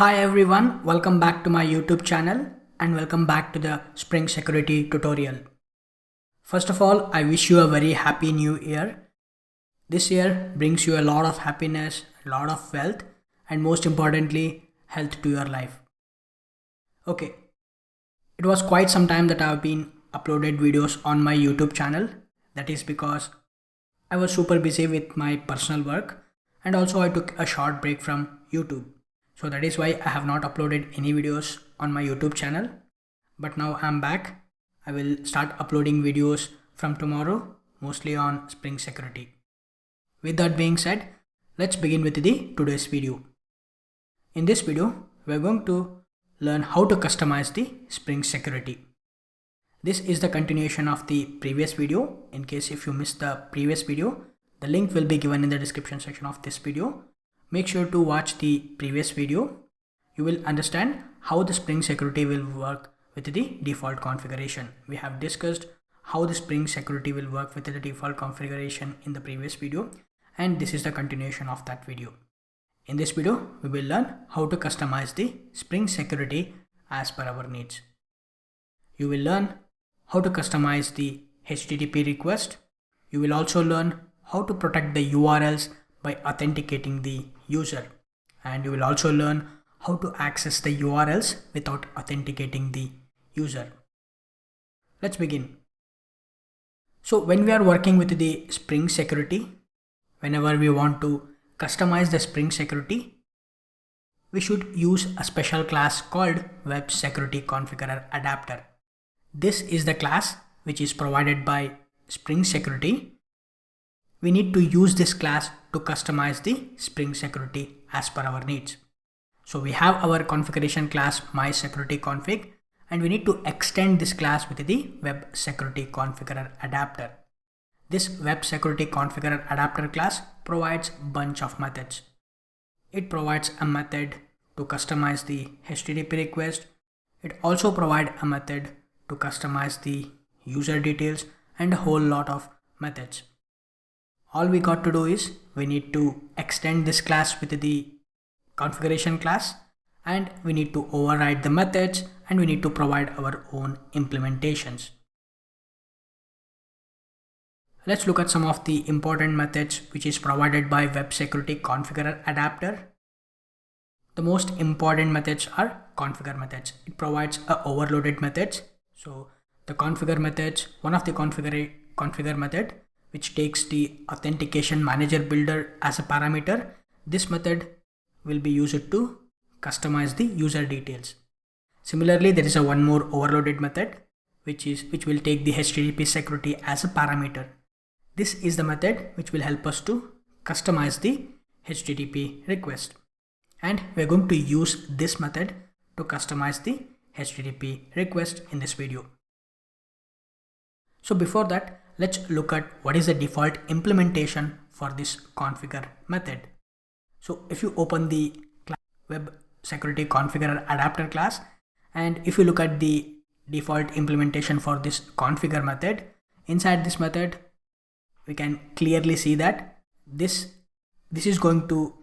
Hi everyone, welcome back to my YouTube channel and welcome back to the Spring Security tutorial. First of all, I wish you a very happy new year. This year brings you a lot of happiness, a lot of wealth, and most importantly, health to your life. Okay, it was quite some time that I have been uploaded videos on my YouTube channel. That is because I was super busy with my personal work and also I took a short break from YouTube. So that is why I have not uploaded any videos on my YouTube channel. But now I'm back. I will start uploading videos from tomorrow, mostly on Spring Security. With that being said, let's begin with the today's video. In this video, we're going to learn how to customize the Spring Security. This is the continuation of the previous video. In case if you missed the previous video, the link will be given in the description section of this video. Make sure to watch the previous video. You will understand how the Spring Security will work with the default configuration. We have discussed how the Spring Security will work with the default configuration in the previous video, and this is the continuation of that video. In this video, we will learn how to customize the Spring Security as per our needs. You will learn how to customize the HTTP request. You will also learn how to protect the URLs by authenticating the user, and you will also learn how to access the URLs without authenticating the user. Let's begin. So when we are working with the Spring Security, whenever we want to customize the Spring Security, we should use a special class called Web Security Configurer Adapter. This is the class which is provided by Spring Security. We need to use this class to customize the Spring Security as per our needs. So we have our configuration class MySecurityConfig, and we need to extend this class with the Web Security Configurer Adapter. This Web Security Configurer Adapter class provides a bunch of methods. It provides a method to customize the HTTP request. It also provides a method to customize the user details and a whole lot of methods. All we got to do is we need to extend this class with the configuration class, and we need to override the methods, and we need to provide our own implementations. Let's look at some of the important methods which is provided by Web Security Configurer Adapter. The most important methods are configure methods. It provides a overloaded methods. So the configure methods, one of the configure method which takes the authentication manager builder as a parameter. This method will be used to customize the user details. Similarly, there is a one more overloaded method which will take the HTTP security as a parameter. This is the method which will help us to customize the HTTP request, and we're going to use this method to customize the HTTP request in this video. So before that, let's look at what is the default implementation for this configure method. So if you open the Web Security Configurer Adapter class, and if you look at the default implementation for this configure method, inside this method we can clearly see that this is going to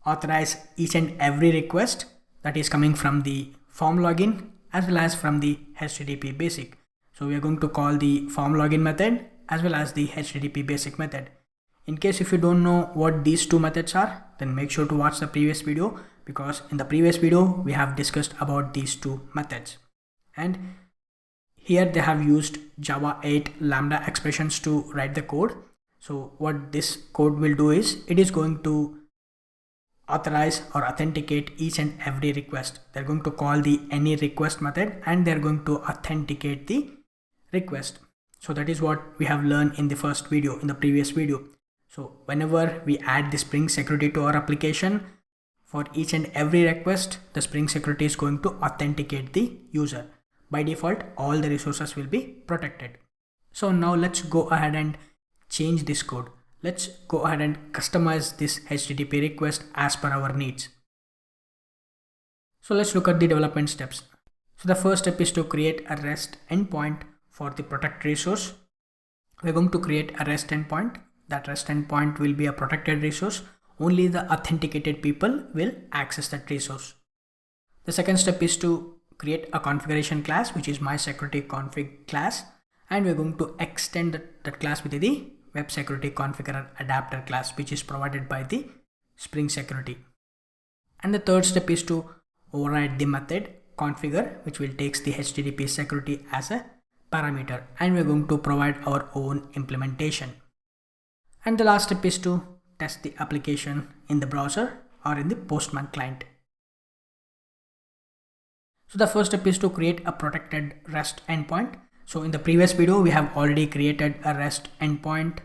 authorize each and every request that is coming from the form login as well as from the HTTP basic. So we are going to call the form login method as well as the HTTP basic method. In case if you don't know what these two methods are, then make sure to watch the previous video, because in the previous video we have discussed about these two methods. And here they have used Java 8 Lambda expressions to write the code. So what this code will do is it is going to authorize or authenticate each and every request. They're going to call the any request method and they're going to authenticate the request. So that is what we have learned in the first video, in the previous video. So whenever we add the Spring Security to our application, for each and every request, the Spring Security is going to authenticate the user. By default, all the resources will be protected. So now let's go ahead and change this code. Let's go ahead and customize this HTTP request as per our needs. So let's look at the development steps. So the first step is to create a REST endpoint for the protect resource. We're going to create a REST endpoint. That REST endpoint will be a protected resource. Only the authenticated people will access that resource. The second step is to create a configuration class, which is mySecurityConfig class, and we're going to extend that class with the web security configurer adapter class, which is provided by the Spring Security. And the third step is to override the method configure, which will takes the HTTP security as a parameter, and we're going to provide our own implementation. And the last step is to test the application in the browser or in the Postman client. So the first step is to create a protected REST endpoint. So in the previous video, we have already created a REST endpoint,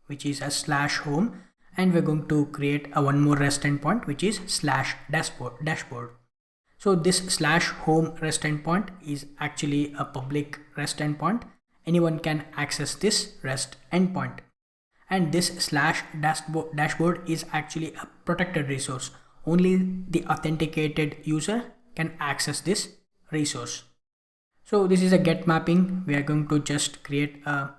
which is a /home, and we're going to create a one more REST endpoint, which is /dashboard. So this /home REST endpoint is actually a public REST endpoint. Anyone can access this REST endpoint. And this /dashboard is actually a protected resource. Only the authenticated user can access this resource. So this is a get mapping. We are going to just create a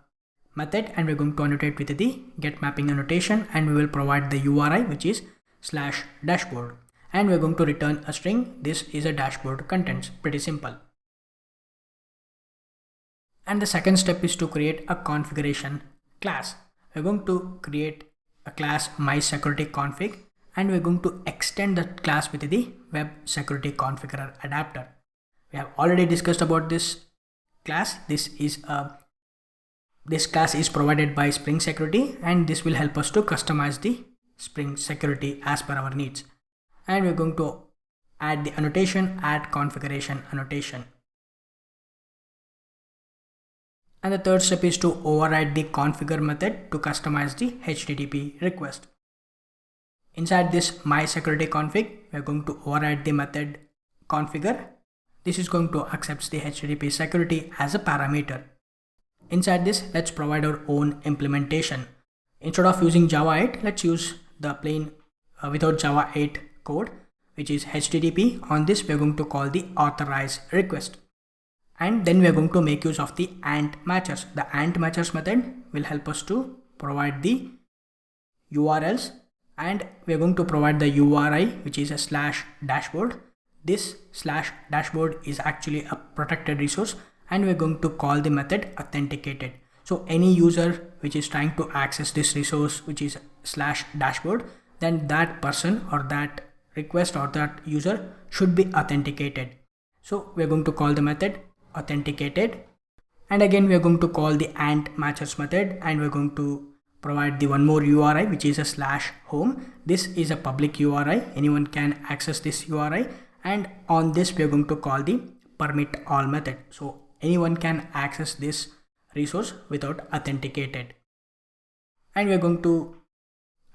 method, and we're going to annotate with the get mapping annotation, and we will provide the URI, which is /dashboard, and we're going to return a string. This is a dashboard contents. Pretty simple. And the second step is to create a configuration class. We're going to create a class mySecurityConfig, and we're going to extend that class with the web security configurer adapter. We have already discussed about this class. This class is provided by Spring Security, and this will help us to customize the Spring Security as per our needs. And we're going to add the annotation, add configuration annotation. And the third step is to override the configure method to customize the HTTP request. Inside this mySecurityConfig, we're going to override the method configure. This is going to accept the HTTP security as a parameter. Inside this, let's provide our own implementation. Instead of using Java 8, let's use the plain without Java 8 code, which is HTTP. On this, we're going to call the authorize request. And then we're going to make use of the ant matchers. The ant matchers method will help us to provide the URLs, and we're going to provide the URI, which is a /dashboard. This /dashboard is actually a protected resource, and we're going to call the method authenticated. So any user which is trying to access this resource, which is /dashboard, then that person or that request or that user should be authenticated. So we're going to call the method authenticated, and again we're going to call the ant matchers method, and we're going to provide the one more URI, which is a /home. This is a public URI. Anyone can access this URI, and on this we're going to call the permit all method. So anyone can access this resource without authenticated. And we're going to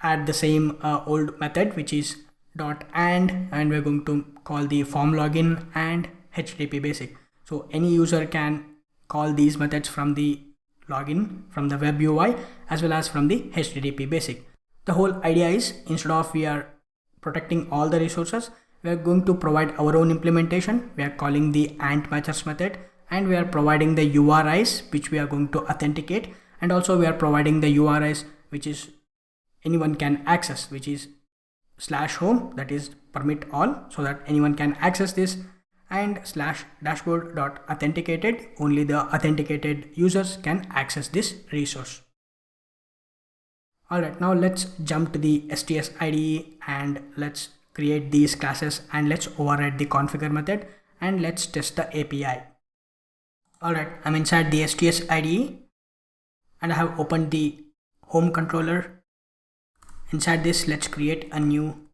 add the same old method, which is .and, and we're going to call the form login and HTTP basic. So any user can call these methods from the login, from the web UI, as well as from the HTTP basic. The whole idea is, instead of we are protecting all the resources, we are going to provide our own implementation. We are calling the ant matchers method, and we are providing the URIs, which we are going to authenticate, and also we are providing the URIs which is anyone can access, which is /home, that is permit all, so that anyone can access this, and /dashboard.authenticated, only the authenticated users can access this resource. Alright, now let's jump to the STS IDE, and let's create these classes, and let's override the configure method, and let's test the API. Alright, I'm inside the STS IDE, and I have opened the home controller. Inside this, let's create a new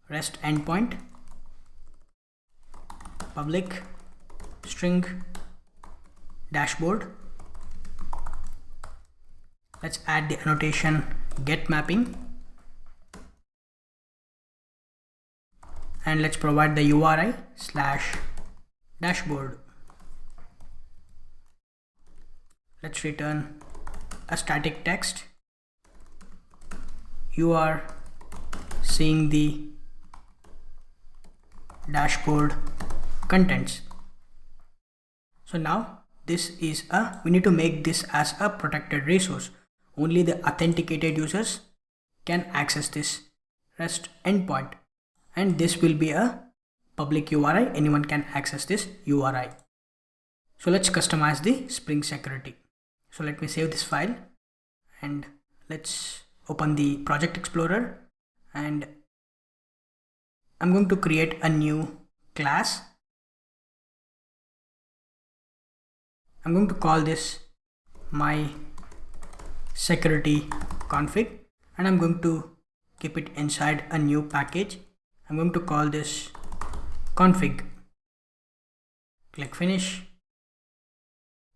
REST endpoint, public string dashboard. Let's add the annotation get mapping, and let's provide the URI /dashboard. Let's return a static text. You are seeing the dashboard contents. So now this is we need to make this as a protected resource. Only the authenticated users can access this REST endpoint, and this will be a public URI. Anyone can access this URI. So let's customize the Spring Security. So let me save this file and let's open the Project Explorer, and I'm going to create a new class. I'm going to call this my security config, and I'm going to keep it inside a new package. I'm going to call this config. Click finish.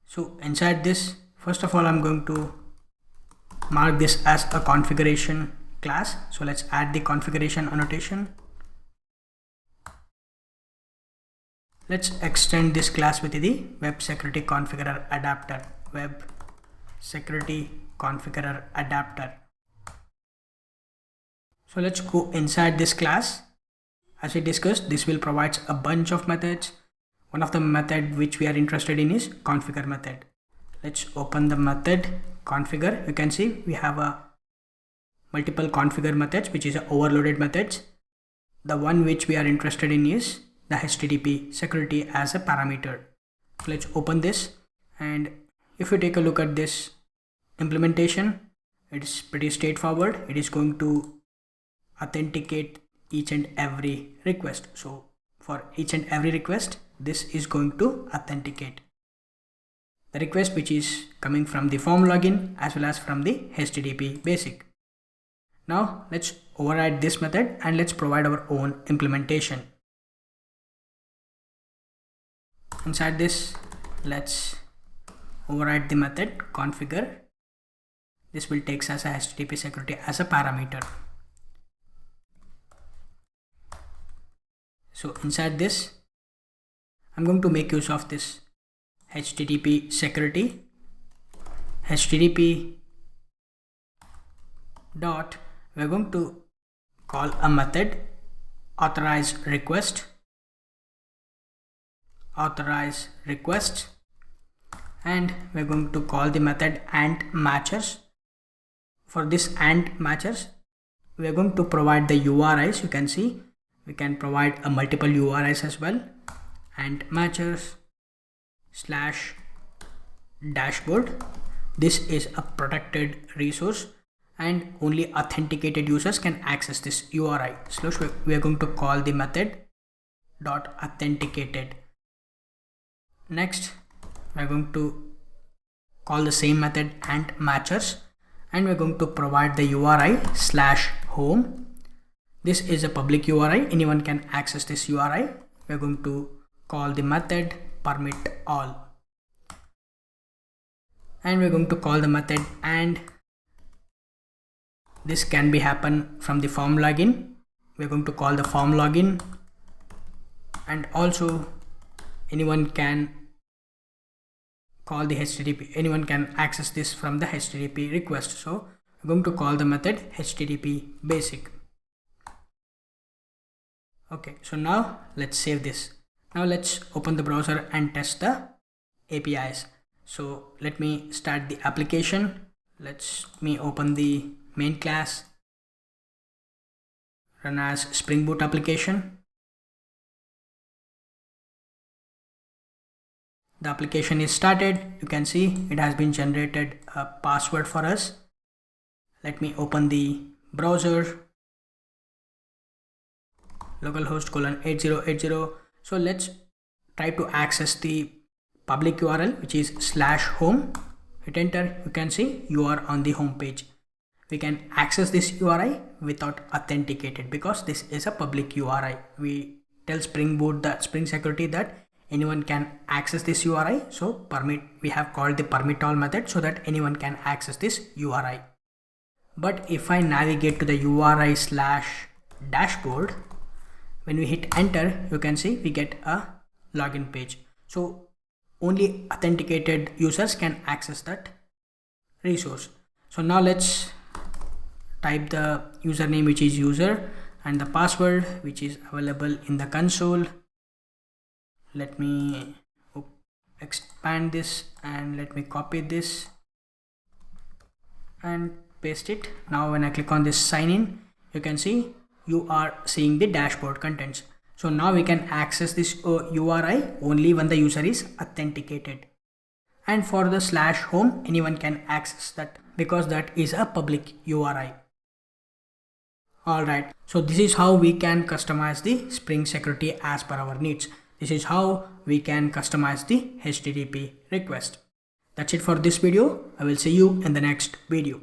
So inside this, first of all, I'm going to mark this as a configuration class. So let's add the configuration annotation. Let's extend this class with the web security configurer adapter. Web security configurer adapter. So let's go inside this class. As we discussed, this will provide a bunch of methods. One of the method which we are interested in is configure method. Let's open the method configure. You can see we have a multiple configure methods, which is a overloaded methods. The one which we are interested in is the HTTP security as a parameter. Let's open this, and if you take a look at this implementation, it's pretty straightforward. It is going to authenticate each and every request. So for each and every request, this is going to authenticate the request which is coming from the form login as well as from the HTTP basic. Now let's override this method and let's provide our own implementation. Inside this, let's override the method configure. This will take as a HTTP security as a parameter. So inside this, I'm going to make use of this HTTP security. HTTP dot, we're going to call a method authorize request, and we're going to call the method and matchers. For this and matchers, we're going to provide the URIs. You can see we can provide a multiple URIs as well. And matchers slash dashboard. This is a protected resource and only authenticated users can access this URI. So we are going to call the method dot authenticated. Next, we are going to call the same method and matchers, and we are going to provide the URI slash home. This is a public URI. Anyone can access this URI. We are going to call the method permit all, and we're going to call the method, and this can be happen from the form login. We're going to call the form login, and also anyone can call the HTTP. Anyone can access this from the HTTP request. So we're going to call the method HTTP basic. Okay, so now let's save this. Now let's open the browser and test the APIs. So let me start the application. Let me open the main class, run as Spring Boot application. The application is started. You can see it has been generated a password for us. Let me open the browser, localhost :8080. So let's try to access the public URL, which is /home. Hit enter. You can see you are on the home page. We can access this URI without authenticated because this is a public URI. We tell Spring Boot, the Spring Security, that anyone can access this URI. So permit, we have called the permit all method so that anyone can access this URI. But if I navigate to the URI / dashboard, when we hit enter, you can see we get a login page. So only authenticated users can access that resource. So now let's type the username, which is user, and the password, which is available in the console. Let me expand this and let me copy this and paste it. Now when I click on this sign in, you can see you are seeing the dashboard contents. So now we can access this URI only when the user is authenticated. And for the /home, anyone can access that because that is a public URI. Alright, so this is how we can customize the Spring Security as per our needs. This is how we can customize the HTTP request. That's it for this video. I will see you in the next video.